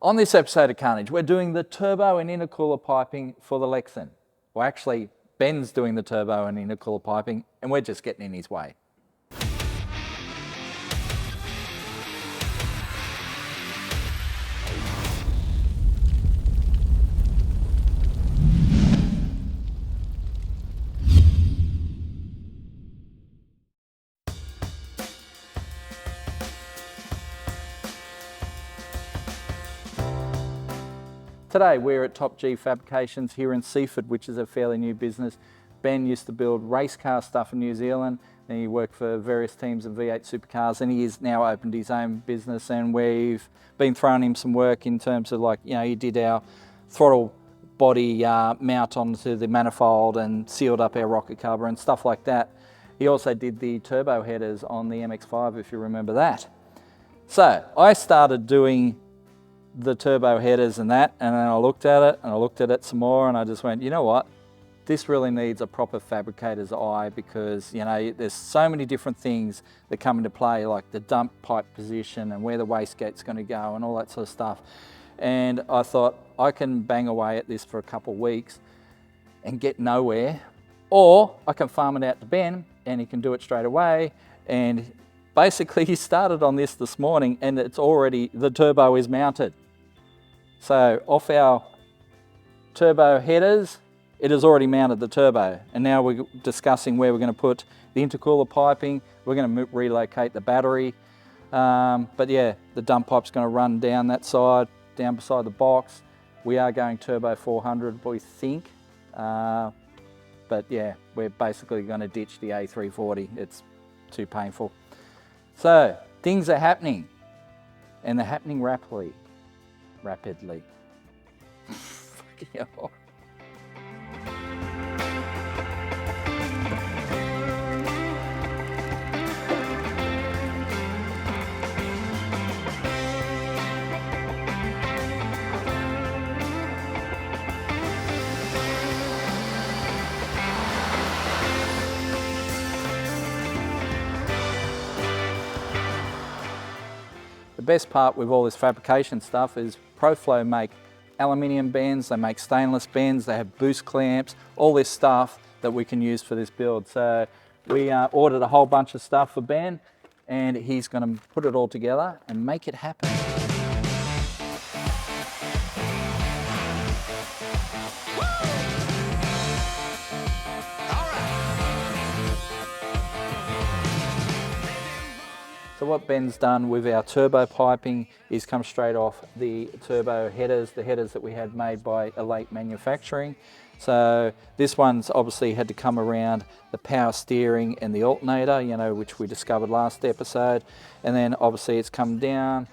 On this episode of Carnage, we're doing the turbo and intercooler piping for the Lexcen. Well, actually, Ben's doing the turbo and intercooler piping, and we're just getting in his way. Today we're at Top G Fabrications here in Seaford, which is a fairly new business. Ben used to build race car stuff in New Zealand, and he worked for various teams of V8 supercars, and he has now opened his own business, and we've been throwing him some work in terms of, like, you know, he did our throttle body mount onto the manifold and sealed up our rocket cover and stuff like that. He also did the turbo headers on the MX-5, if you remember that. So I started doing the turbo headers and that, and then I looked at it and I looked at it some more, and I just went, you know what, this really needs a proper fabricator's eye, because, you know, there's so many different things that come into play, like the dump pipe position and where the wastegate's going to go and all that sort of stuff. And I thought, I can bang away at this for a couple of weeks and get nowhere, or I can farm it out to Ben and he can do it straight away. And basically he started on this morning, and it's already, the turbo is mounted. So off our turbo headers, it has already mounted the turbo. And now we're discussing where we're going to put the intercooler piping. We're going to relocate the battery. But yeah, the dump pipe's going to run down that side, down beside the box. We are going turbo 400, we think. But yeah, we're basically going to ditch the A340. It's too painful. So things are happening, and they're happening rapidly. Fucking hell. The best part with all this fabrication stuff is ProFlow make aluminium bends, they make stainless bends, they have boost clamps, all this stuff that we can use for this build. So we ordered a whole bunch of stuff for Ben, and he's going to put it all together and make it happen. So what Ben's done with our turbo piping is come straight off the turbo headers, the headers that we had made by Elate Manufacturing. So this one's obviously had to come around the power steering and the alternator, you know, which we discovered last episode. And then obviously it's come down.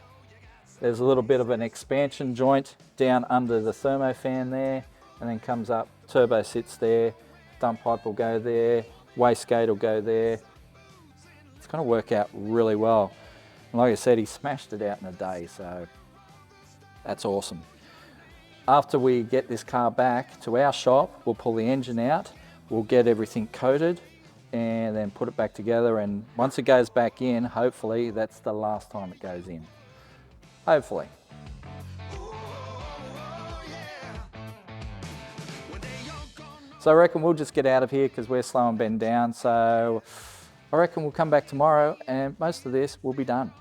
There's a little bit of an expansion joint down under the thermofan there, and then comes up, turbo sits there, dump pipe will go there, wastegate will go there. It's going to work out really well. And like I said, he smashed it out in a day, so that's awesome. After we get this car back to our shop, we'll pull the engine out, we'll get everything coated, and then put it back together. And once it goes back in, hopefully that's the last time it goes in. Hopefully. So I reckon we'll just get out of here because we're slowing Ben down. So I reckon we'll come back tomorrow and most of this will be done.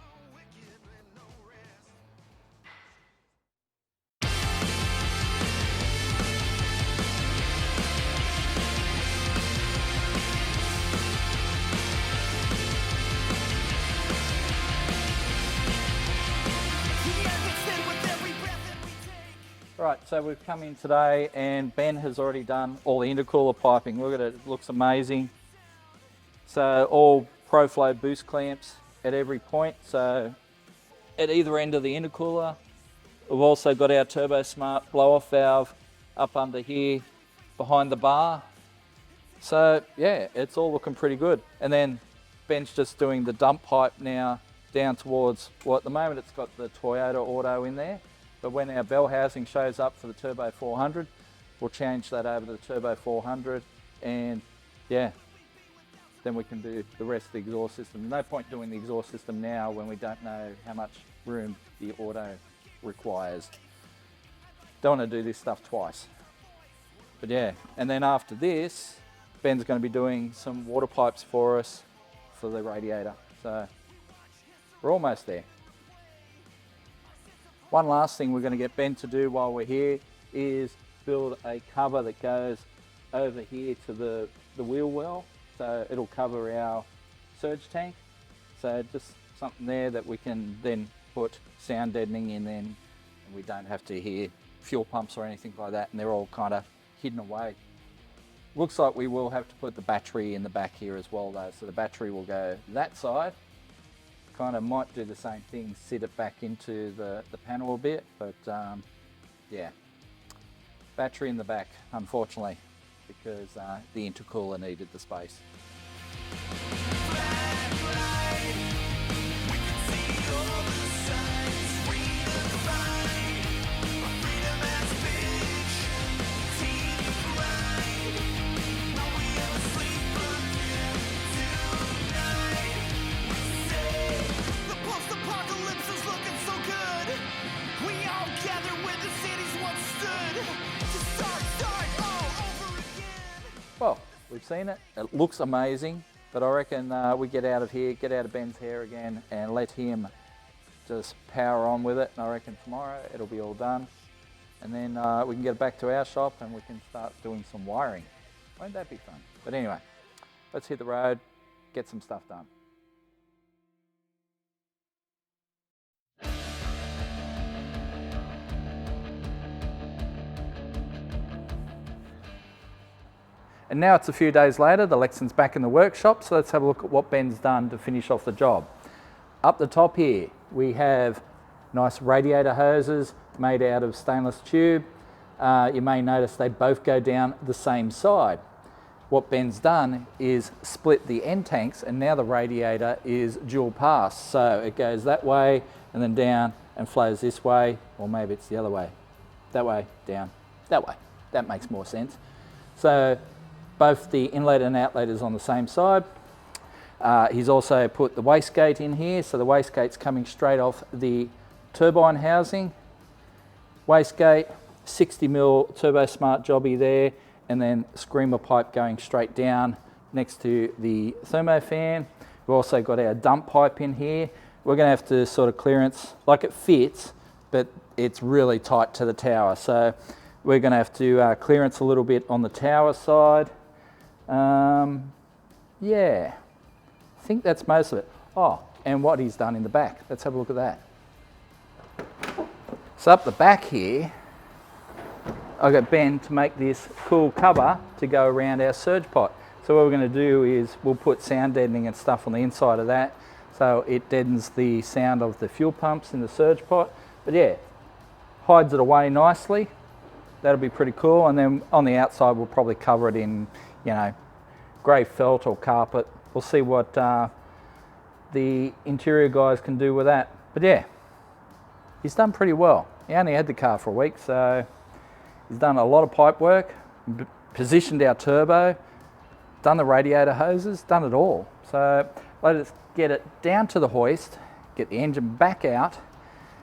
Right, so we've come in today and Ben has already done all the intercooler piping. Look at it, it looks amazing. So all ProFlow boost clamps at every point. So at either end of the intercooler. We've also got our Turbo Smart blow-off valve up under here behind the bar. So yeah, it's all looking pretty good. And then Ben's just doing the dump pipe now down towards, well, at the moment it's got the Toyota Auto in there. But when our bell housing shows up for the Turbo 400, we'll change that over to the Turbo 400, and yeah, then we can do the rest of the exhaust system. No point doing the exhaust system now when we don't know how much room the auto requires. Don't want to do this stuff twice. But yeah, and then after this, Ben's going to be doing some water pipes for us for the radiator. So we're almost there. One last thing we're going to get Ben to do while we're here is build a cover that goes over here to the wheel well. So it'll cover our surge tank. So just something there that we can then put sound deadening in then, and we don't have to hear fuel pumps or anything like that, and they're all kind of hidden away. Looks like we will have to put the battery in the back here as well though, so the battery will go that side. Kind of might do the same thing, sit it back into the panel a bit, but yeah, battery in the back, unfortunately, because the intercooler needed the space. Well, we've seen it. It looks amazing, but I reckon we get out of here, get out of Ben's hair again, and let him just power on with it. And I reckon tomorrow it'll be all done. And then we can get it back to our shop and we can start doing some wiring. Won't that be fun? But anyway, let's hit the road, get some stuff done. And now it's a few days later, the Lexcen's back in the workshop, so let's have a look at what Ben's done to finish off the job. Up the top here, we have nice radiator hoses made out of stainless tube. You may notice they both go down the same side. What Ben's done is split the end tanks, and now the radiator is dual pass. So it goes that way and then down and flows this way, or maybe it's the other way. That way, down, that way. That makes more sense. So both the inlet and outlet is on the same side. He's also put the wastegate in here, so the wastegate's coming straight off the turbine housing. Wastegate, 60mm Turbo Smart jobby there, and then screamer pipe going straight down next to the thermofan. We've also got our dump pipe in here. We're going to have to sort of clearance, like it fits, but it's really tight to the tower. So we're going to have to clearance a little bit on the tower side. Yeah, I think that's most of it. Oh, and what he's done in the back. Let's have a look at that. So up the back here, I got Ben to make this cool cover to go around our surge pot. So what we're going to do is we'll put sound deadening and stuff on the inside of that, so it deadens the sound of the fuel pumps in the surge pot. But yeah, hides it away nicely. That'll be pretty cool. And then on the outside, we'll probably cover it in, you know, grey felt or carpet. We'll see what the interior guys can do with that. But yeah, he's done pretty well. He only had the car for a week, so he's done a lot of pipe work, positioned our turbo, done the radiator hoses, done it all. So let us get it down to the hoist, get the engine back out,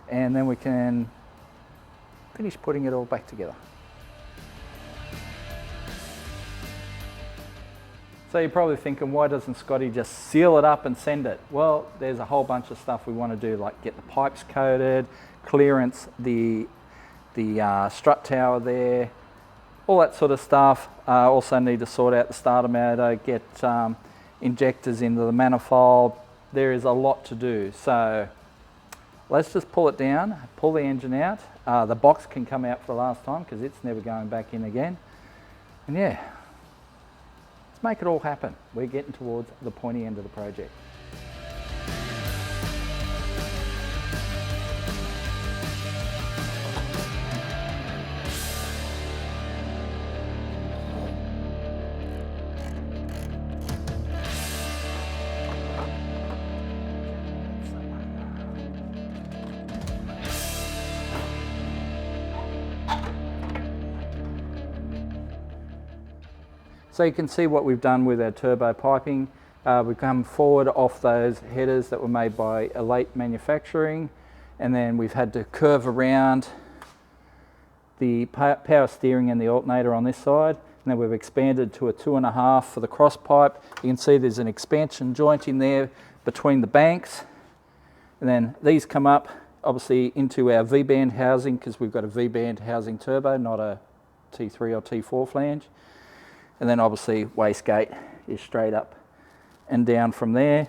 and then we can finish putting it all back together. So you're probably thinking, why doesn't Scotty just seal it up and send it? Well, there's a whole bunch of stuff we want to do, like get the pipes coated, clearance the strut tower there, all that sort of stuff. Also need to sort out the starter motor, get injectors into the manifold. There is a lot to do. So let's just pull it down, pull the engine out. The box can come out for the last time because it's never going back in again. And yeah, let's make it all happen. We're getting towards the pointy end of the project. So you can see what we've done with our turbo piping. We've come forward off those headers that were made by Elite Manufacturing, And then we've had to curve around the power steering and the alternator on this side. And then we've expanded to a 2.5 for the cross pipe. You can see there's an expansion joint in there between the banks. And then these come up obviously into our V-band housing, because we've got a V-band housing turbo, not a T3 or T4 flange. And then obviously wastegate is straight up and down from there,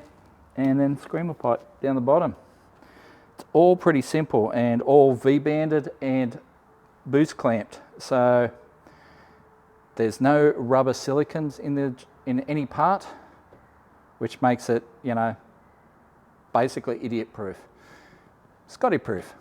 and then screamer pipe down the bottom. It's all pretty simple and all V-banded and boost clamped. So there's no rubber silicons in any part, which makes it, you know, basically idiot proof. Scotty proof.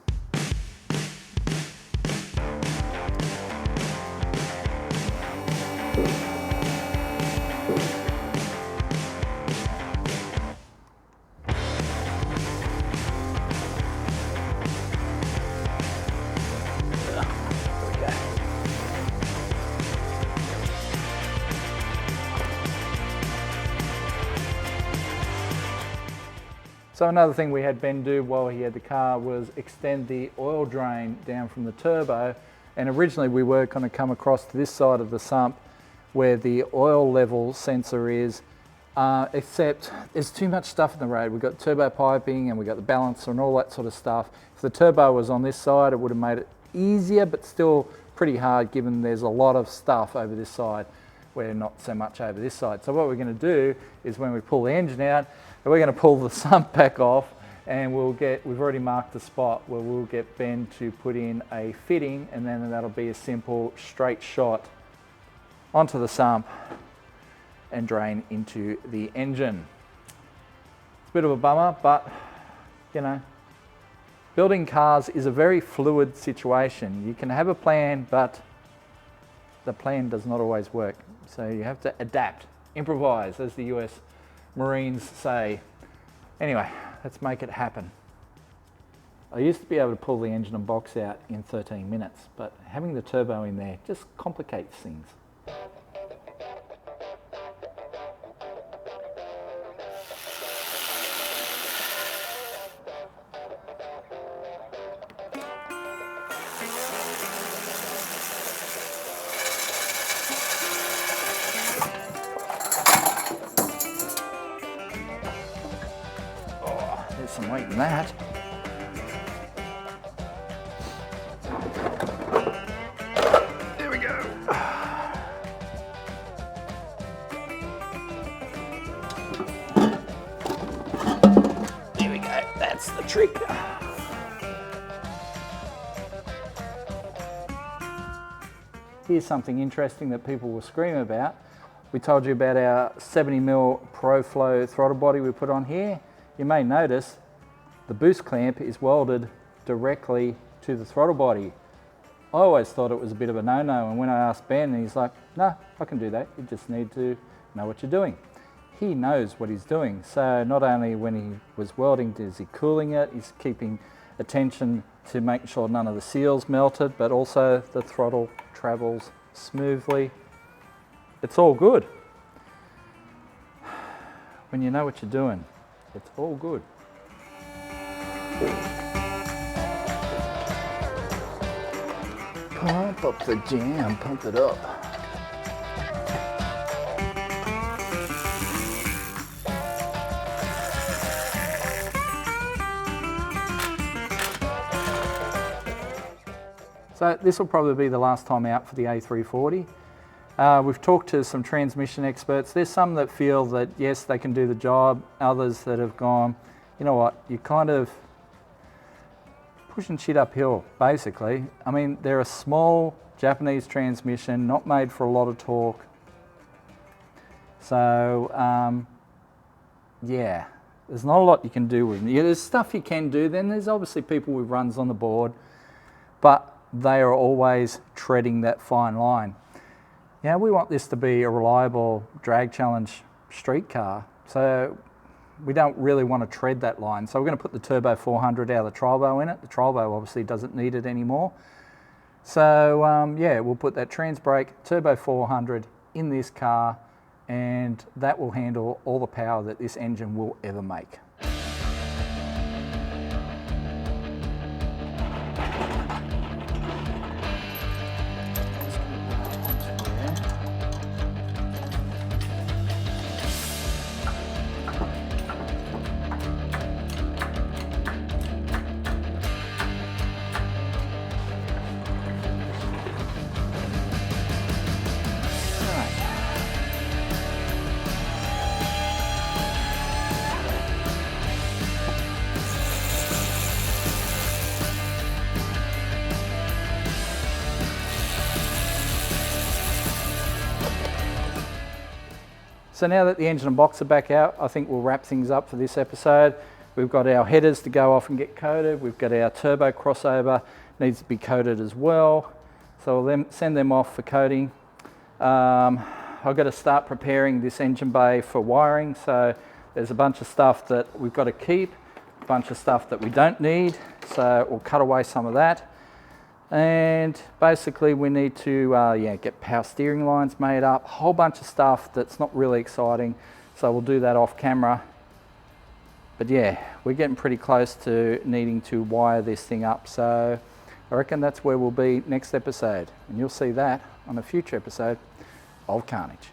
So another thing we had Ben do while he had the car was extend the oil drain down from the turbo, and originally we were going to come across to this side of the sump where the oil level sensor is, except there's too much stuff in the road. We've got turbo piping and we've got the balancer and all that sort of stuff. If the turbo was on this side, it would have made it easier, but still pretty hard given there's a lot of stuff over this side, where not so much over this side. So what we're going to do is when we pull the engine out, we're going to pull the sump back off, and we've already marked the spot where we'll get Ben to put in a fitting, and then that'll be a simple straight shot onto the sump and drain into the engine. It's a bit of a bummer, but you know, building cars is a very fluid situation. You can have a plan, but the plan does not always work. So you have to adapt, improvise, as the US Marines say. Anyway, let's make it happen. I used to be able to pull the engine and box out in 13 minutes, but having the turbo in there just complicates things. There's some weight in that. There we go. There we go. That's the trick. Here's something interesting that people were screaming about. We told you about our 70mm ProFlow throttle body we put on here. You may notice the boost clamp is welded directly to the throttle body. I always thought it was a bit of a no-no, and when I asked Ben, he's like, no, I can do that. You just need to know what you're doing. He knows what he's doing. So not only when he was welding is he cooling it, he's keeping attention to making sure none of the seals melted, but also the throttle travels smoothly. It's all good. When you know what you're doing, it's all good. Pump up the jam, pump it up. So this will probably be the last time out for the A340. We've talked to some transmission experts. There's some that feel that yes, they can do the job. Others that have gone, you know what, you're kind of pushing shit uphill, basically. I mean, they're a small Japanese transmission, not made for a lot of torque. So, yeah, there's not a lot you can do with them. Yeah, there's stuff you can do. Then there's obviously people with runs on the board, but they are always treading that fine line. Yeah, we want this to be a reliable drag challenge street car, so we don't really want to tread that line. So we're going to put the Turbo 400 out of the Trialbo in it. The Trialbo obviously doesn't need it anymore. So yeah, we'll put that trans brake Turbo 400 in this car, and that will handle all the power that this engine will ever make. So now that the engine and box are back out, I think we'll wrap things up for this episode. We've got our headers to go off and get coated. We've got our turbo crossover, needs to be coated as well. So we'll send them off for coating. I've got to start preparing this engine bay for wiring. So there's a bunch of stuff that we've got to keep, a bunch of stuff that we don't need. So we'll cut away some of that. And basically we need to get power steering lines made up, a whole bunch of stuff that's not really exciting. So we'll do that off camera. But yeah, we're getting pretty close to needing to wire this thing up. So I reckon that's where we'll be next episode. And you'll see that on a future episode of Carnage.